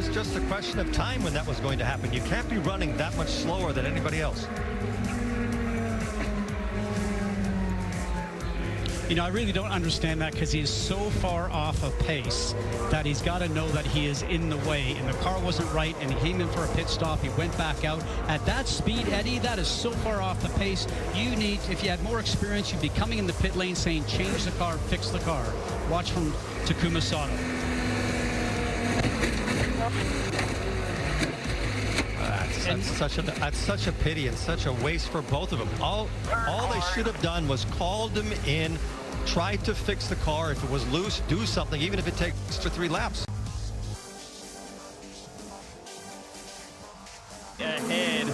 was just a question of time when that was going to happen. You can't be running that much slower than anybody else. You know, I really don't understand that, because he is so far off of pace that he's got to know that he is in the way, and the car wasn't right, and he came in for a pit stop. He went back out. At that speed, Eddie, that is so far off the pace. You need, if you had more experience, you'd be coming in the pit lane saying, change the car, fix the car. Watch from Takuma Sato. That's such a pity and such a waste for both of them. All they should have done was called him in, tried to fix the car. If it was loose, do something, even if it takes for 3 laps. Ahead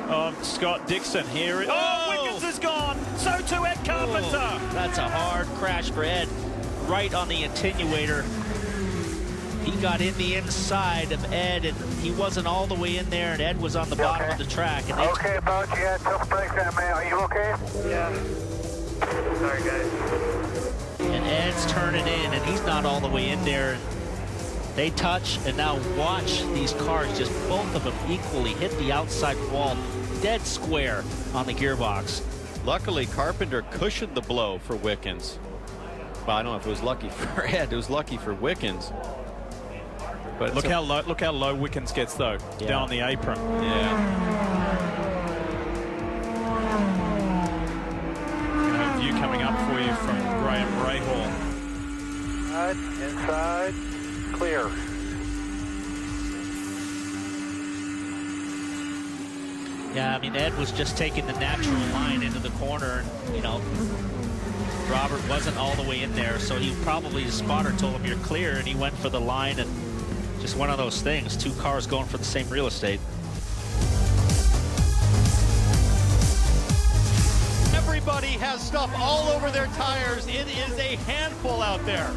of Scott Dixon here. Oh, Wickens is gone. So too Ed Carpenter. That's a hard crash for Ed, right on the attenuator. He got in the inside of Ed, and he wasn't all the way in there, and Ed was on the bottom of the track. And okay, about you had tough break that man. Are you okay? Yeah. Sorry, guys. And Ed's turning in, and he's not all the way in there. They touch, and now watch these cars, just both of them equally hit the outside wall, dead square on the gearbox. Luckily, Carpenter cushioned the blow for Wickens. Well, I don't know if it was lucky for Ed. It was lucky for Wickens. But look how low Wickens gets though, down on the apron. Yeah. A view coming up for you from Graham Rahal. Inside, clear. Yeah, I mean, Ed was just taking the natural line into the corner, and, you know, Robert wasn't all the way in there, so he probably, the spotter told him, you're clear, and he went for the line, and just one of those things, 2 cars going for the same real estate. Everybody has stuff all over their tires. It is a handful out there.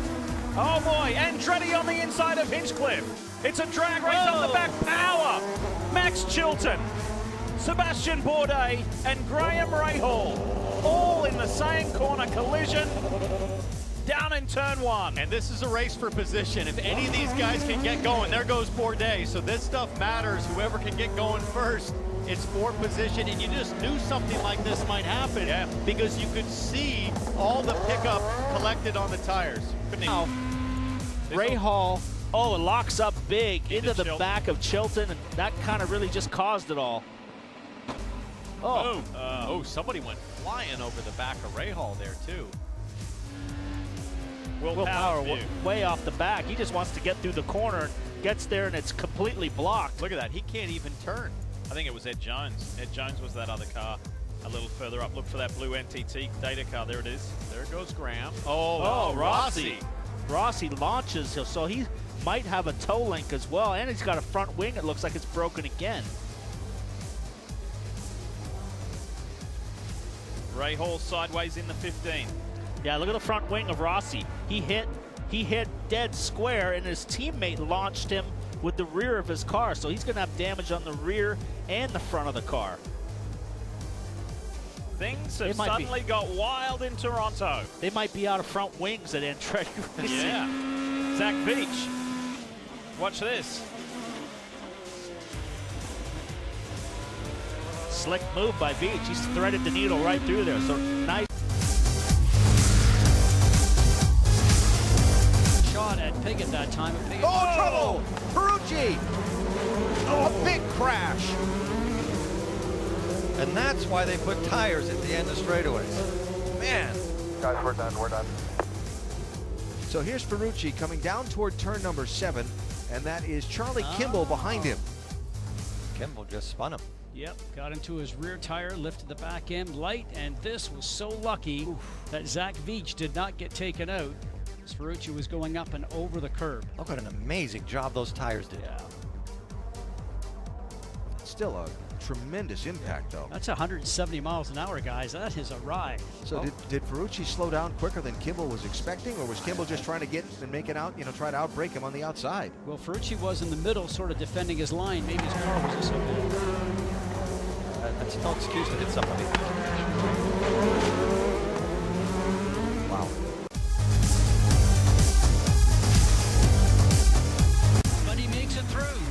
Oh boy, Andretti on the inside of Hinchcliffe. It's a drag race on the back. Power. Max Chilton, Sebastian Bourdais, and Graham Rahal, all in the same corner collision. Down in turn 1. And this is a race for position. If any of these guys can get going, there goes Bourdais. So this stuff matters. Whoever can get going first, it's for position. And you just knew something like this might happen because you could see all the pickup collected on the tires. Now, Rahal, it locks up big into the back of Chilton, and that kind of really just caused it all. Somebody went flying over the back of Rahal there too. Will Power way off the back. He just wants to get through the corner, gets there, and it's completely blocked. Look at that. He can't even turn. I think it was Ed Jones. Ed Jones was that other car a little further up. Look for that blue NTT data car. There it is. There goes Graham. Rossi. Rossi launches, so he might have a toe link as well, and he's got a front wing. It looks like it's broken again. Rahal sideways in the 15. Yeah, look at the front wing of Rossi. He hit dead square, and his teammate launched him with the rear of his car, so he's going to have damage on the rear and the front of the car. Things have suddenly got wild in Toronto. They might be out of front wings at Andretti Racing. Yeah. Zach Veach. Watch this. Slick move by Veach. He's threaded the needle right through there, so nice. Shot at Pig at that time. Trouble! Ferrucci! A big crash. And that's why they put tires at the end of straightaways. Man. Guys, we're done. So here's Ferrucci coming down toward turn number 7, and that is Charlie Kimball behind him. Kimball just spun him. Yep, got into his rear tire, lifted the back end light, and this was so lucky that Zach Veach did not get taken out. Ferrucci was going up and over the curb. Look what an amazing job those tires did. Yeah. Still a tremendous impact, though. That's 170 miles an hour, guys. That is a ride. So did Ferrucci slow down quicker than Kimball was expecting, or was Kimball just trying to get and make it out, try to outbrake him on the outside? Well, Ferrucci was in the middle, sort of defending his line. Maybe his car wasn't so good. That's no excuse to hit somebody. Wow. But he makes it through.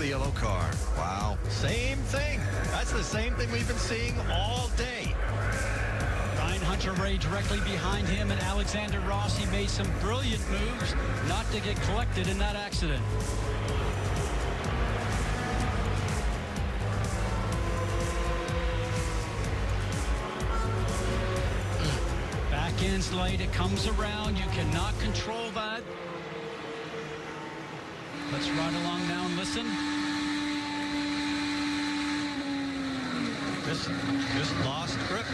the yellow car. Wow. Same thing. That's the same thing we've been seeing all day. Ryan Hunter-Reay directly behind him, and Alexander Rossi made some brilliant moves not to get collected in that accident. Back end's light, it comes around. You cannot control that. Let's ride along now and listen. Just lost grip.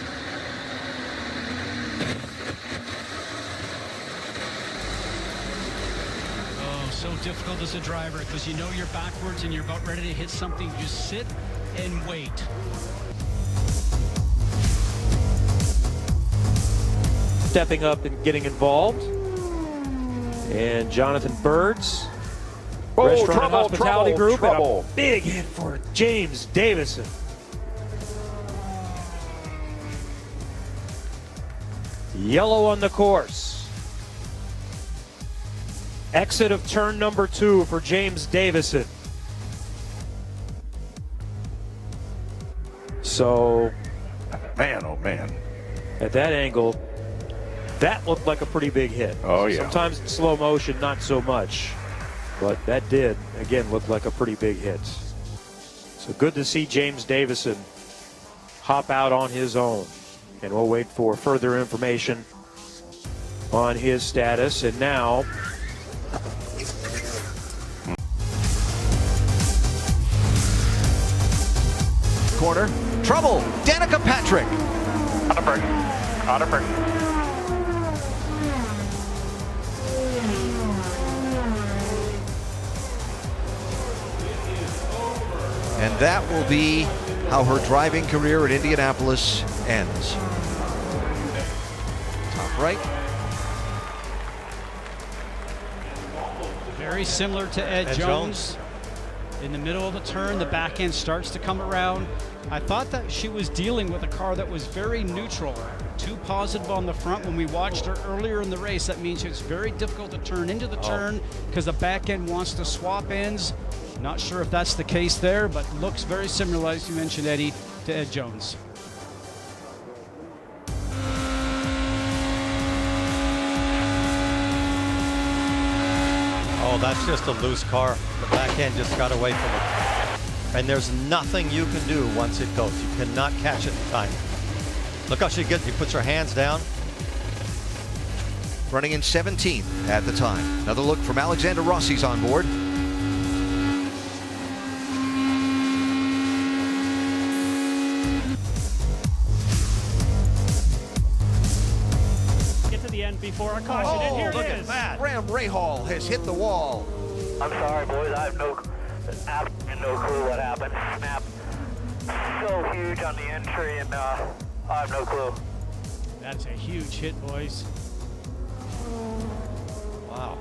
Oh, so difficult as a driver because you know you're backwards and you're about ready to hit something. Just sit and wait. Stepping up and getting involved. And Jonathan Birds, Restaurant and Hospitality Group, and a big hit for James Davison. Yellow on the course. Exit of turn number 2 for James Davison. So, man, oh man. At that angle, that looked like a pretty big hit. Oh, yeah. Sometimes in slow motion, not so much. But that did, again, look like a pretty big hit. So good to see James Davison hop out on his own. And we'll wait for further information on his status. And now, Corner. Trouble. Danica Patrick. Out of break. And that will be how her driving career at Indianapolis ends. Top right. Very similar to Ed Jones. In the middle of the turn, the back end starts to come around. I thought that she was dealing with a car that was very neutral, too positive on the front. When we watched her earlier in the race, that means it's very difficult to turn into the turn because the back end wants to swap ends. Not sure if that's the case there, but looks very similar, as you mentioned, Eddie, to Ed Jones. Oh, that's just a loose car. The back end just got away from it. And there's nothing you can do once it goes. You cannot catch it in time. Look how she puts her hands down. Running in 17th at the time. Another look from Alexander Rossi's on board. Get to the end before a caution, and here look it at is. that. Graham Rahal has hit the wall. I'm sorry, boys. I have no clue what happened. Snap so huge on the entry, and I have no clue. That's a huge hit, boys. Wow.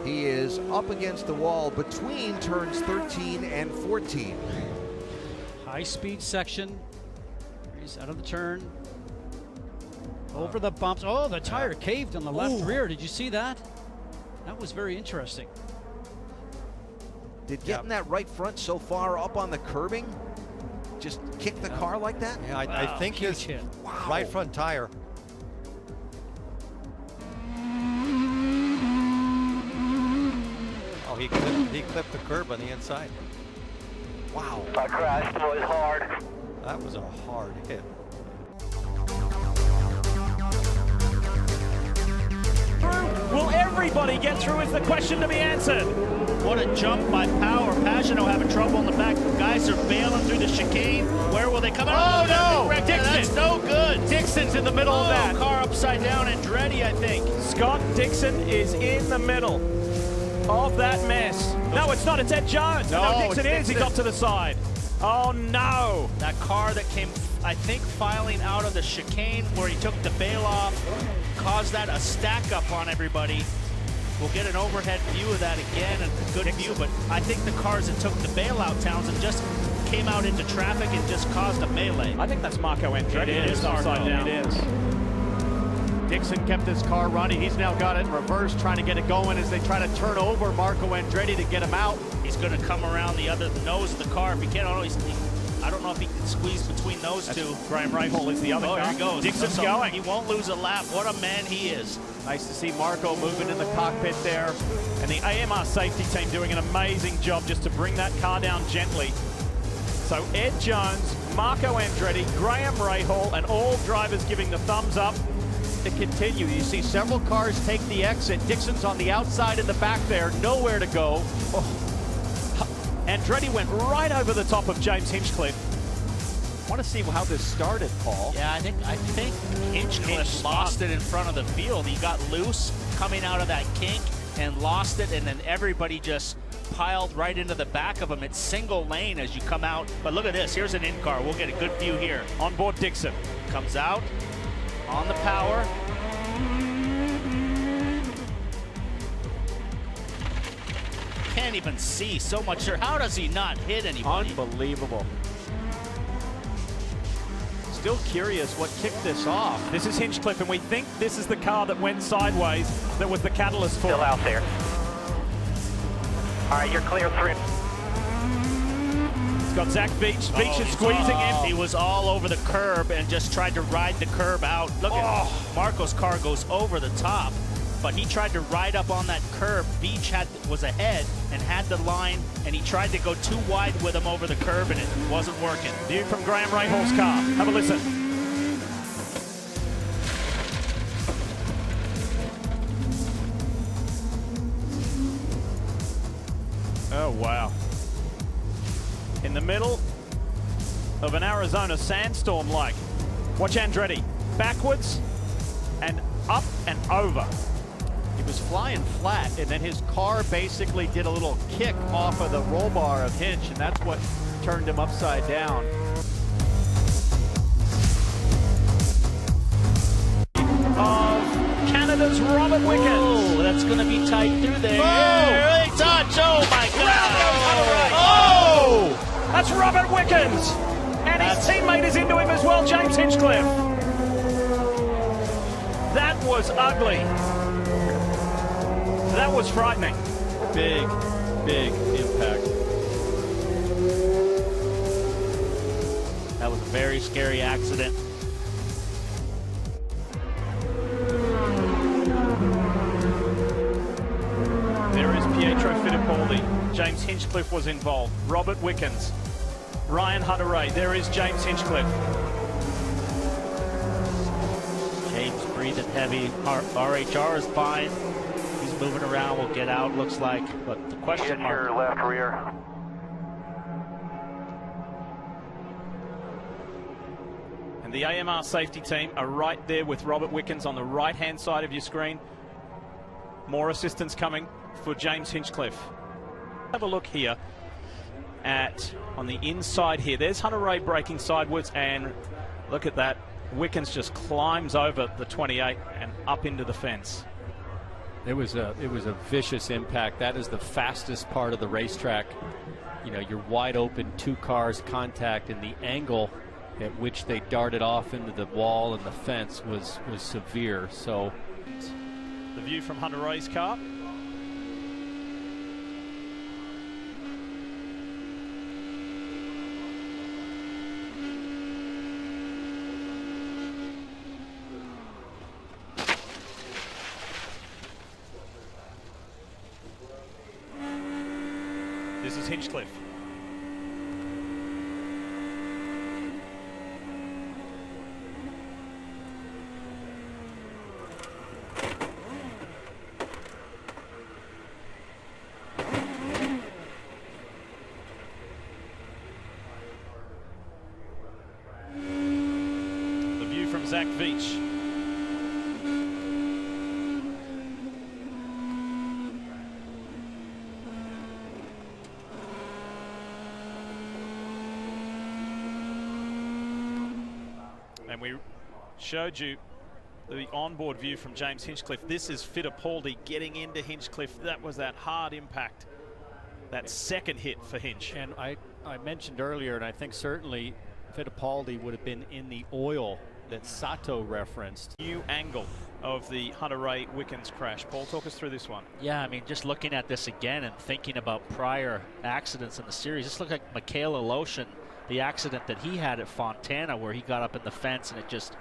He is up against the wall between turns 13 and 14. High-speed section. He's out of the turn. Over the bumps. Oh, the tire caved on the left rear. Did you see that? That was very interesting. Did getting that right front so far up on the curbing just kick the car like that? Yeah, I think his right front tire. Oh, he clipped the curb on the inside. Wow. I crashed, boys, hard. That was a hard hit. Will everybody get through is the question to be answered. What a jump by Power. Pagano having trouble in the back. Guys are bailing through the chicane. Where will they come out? Oh, no! Dixon. That's no good. Dixon's in the middle of that. Car upside down, Andretti, I think. Scott Dixon is in the middle of that mess. No, it's not. It's Ed Jones. No, Dixon is. He got to the side. Oh, no. That car that came, I think, filing out of the chicane where he took the bail off, caused that a stack up on everybody. We'll get an overhead view of that again, and a good view, but I think the cars that took the bailout, Townsend, just came out into traffic and just caused a melee. I think that's Marco Andretti. It is upside down. It is. Dixon kept his car running. He's now got it in reverse, trying to get it going as they try to turn over Marco Andretti to get him out. He's going to come around the other nose of the car. If he can't, I don't know if he can squeeze between those two. Graham Rahal is the other car. There he goes. Dixon's going. He won't lose a lap. What a man he is. Nice to see Marco moving in the cockpit there. And the AMR safety team doing an amazing job just to bring that car down gently. So Ed Jones, Marco Andretti, Graham Rahal, and all drivers giving the thumbs up to continue. You see several cars take the exit. Dixon's on the outside in the back there, nowhere to go. Oh. Andretti went right over the top of James Hinchcliffe. I want to see how this started, Paul. Yeah, I think Hinchcliffe lost it in front of the field. He got loose coming out of that kink and lost it, and then everybody just piled right into the back of him. It's single lane as you come out. But look at this. Here's an in-car. We'll get a good view here. On board Dixon. Comes out on the power. Can't even see so much. How does he not hit anybody? Unbelievable. Still curious what kicked this off. This is Hinchcliffe, and we think this is the car that went sideways that was the catalyst for Still it. out there. All right, you're clear through. It's got Zach Veach. Veach is squeezing in. He was all over the curb and just tried to ride the curb out. Look at Marco's car goes over the top, but he tried to ride up on that curb. Veach was ahead and had the line, and he tried to go too wide with him over the curb, and it wasn't working. View from Graham Rahal's car. Have a listen. Oh, wow. In the middle of an Arizona sandstorm like. Watch Andretti. Backwards and up and over. He was flying flat, and then his car basically did a little kick off of the roll bar of Hinch, and that's what turned him upside down. Of Canada's Robert Wickens. Oh, that's going to be tight through there. Oh, Early touch. Oh, my God. Oh! That's Robert Wickens. And his teammate is into him as well, James Hinchcliffe. That was ugly. That was frightening. Big, big impact. That was a very scary accident. There is Pietro Fittipaldi. James Hinchcliffe was involved. Robert Wickens. Ryan Hunter-Reay. There is James Hinchcliffe. James breathing heavy. RHR is fine. He's moving around. We'll get out, looks like. But the question mark. Your left rear. And the AMR safety team are right there with Robert Wickens on the right-hand side of your screen. More assistance coming for James Hinchcliffe. Have a look here at on the inside here. There's Hunter-Reay braking sideways, and look at that. Wickens just climbs over the 28 and up into the fence. It was a vicious impact. That is the fastest part of the racetrack. You know, you're wide open, two cars contact, and the angle at which they darted off into the wall and the fence was severe. So the view from Hunter-Reay's car. This is Hinchcliffe. The view from Zach Veach. And we showed you the onboard view from James Hinchcliffe. This is Fittipaldi getting into Hinchcliffe. That was that hard impact, that second hit for Hinch. And I mentioned earlier, and I think certainly Fittipaldi would have been in the oil that Sato referenced. New angle of the Hunter Ray Wickens crash. Paul, talk us through this one. Yeah, I mean, just looking at this again and thinking about prior accidents in the series, this looked like Michaela Lotion, the accident that he had at Fontana where he got up in the fence and it just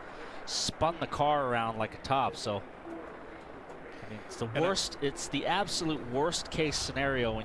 spun the car around like a top. So, I mean, it's the worst, it's the absolute worst case scenario when